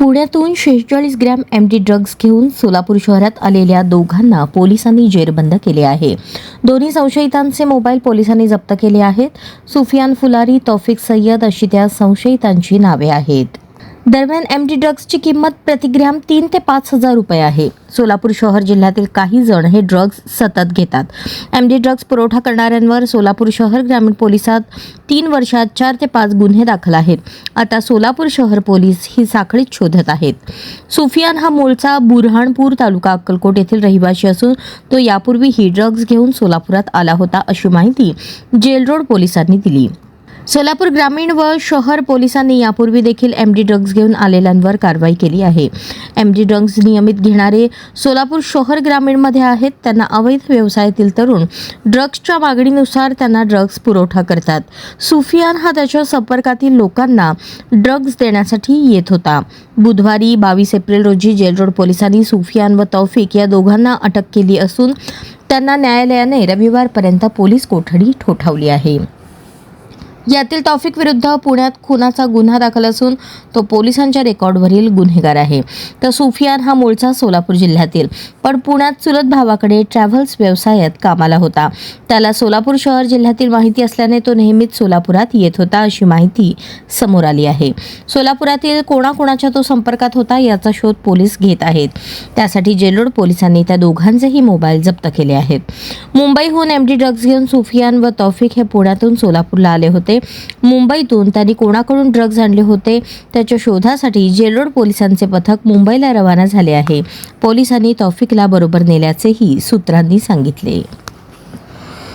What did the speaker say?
पुण्यातून 46 gram MD drugs घेऊन सोलापूर शहरात आलेल्या दोघांना पोलिसांनी जेरबंद केले आहे. दोन्ही संशयितांचे मोबाईल पोलिसांनी जप्त केले आहेत. सुफियान फुलारी, तौफिक सय्यद अशी त्या संशयितांची नावे आहेत. दरम्यान एमडी ड्रग्जची किंमत प्रतिग्रॅम 3 ते 5,000 रुपये आहे. सोलापूर शहर जिल्ह्यातील काही जण हे ड्रग्ज सतत घेतात. एमडी ड्रग्ज पुरवठा करणाऱ्यांवर सोलापूर शहर ग्रामीण पोलिसात 3 वर्षात 4 ते 5 गुन्हे दाखल आहेत. आता सोलापूर शहर पोलीस ही साखळीत शोधत आहेत. सुफियान हा मूळचा बुरहाणपूर तालुका अक्कलकोट येथील रहिवासी असून तो यापूर्वी ही ड्रग्ज घेऊन सोलापुरात आला होता अशी माहिती जेल रोड पोलिसांनी दिली. सोलापूर ग्रामीण व शहर पोलिसांनी यापूर्वी देखील एमडी ड्रग्ज घेऊन आलेल्यांवर कारवाई केली आहे. एमडी ड्रग्ज नियमित घेणारे सोलापूर शहर ग्रामीणमध्ये आहेत. त्यांना अवैध व्यवसायातील तरुण ड्रग्जच्या मागणीनुसार त्यांना ड्रग्ज पुरवठा करतात. सुफियान हा त्याच्या संपर्कातील लोकांना ड्रग्ज देण्यासाठी येत होता. बुधवारी 22 एप्रिल रोजी जेल रोड पोलिसांनी सुफियान व तौफिक या दोघांना अटक केली असून त्यांना न्यायालयाने रविवारपर्यंत पोलीस कोठडी ठोठावली आहे. यातील तौफिक विरुद्ध पुण्यात खुनाचा गुन्हा दाखल असून तो पोलिसांच्या रेकॉर्डवरील गुन्हेगार आहे. तर सुफियान हा मूळचा सोलापूर जिल्ह्यातील पण पुण्यात चुलत भावाकडे ट्रॅव्हल्स व्यवसायात कामाला होता. त्याला सोलापूर शहर जिल्ह्यातील माहिती असल्याने तो नेहमीच सोलापुरात येत होता अशी माहिती समोर आली आहे. सोलापुरातील कोणाकोणाच्या तो संपर्कात होता याचा शोध पोलीस घेत आहेत. त्यासाठी जेलरोड पोलिसांनी त्या दोघांचेही मोबाईल जप्त केले आहेत. मुंबईहून एमडी ड्रग्ज घेऊन सुफियान व तौफिक हे पुण्यातून सोलापूरला आले होते. मुंबईतून त्यांनी कोणाकडून ड्रग्ज आणले होते त्याच्या शोधासाठी जेलरोड पोलिसांचे पथक मुंबईला रवाना झाले आहे. पोलिसांनी तौफिकला बरोबर नेल्याचेही सूत्रांनी सांगितले.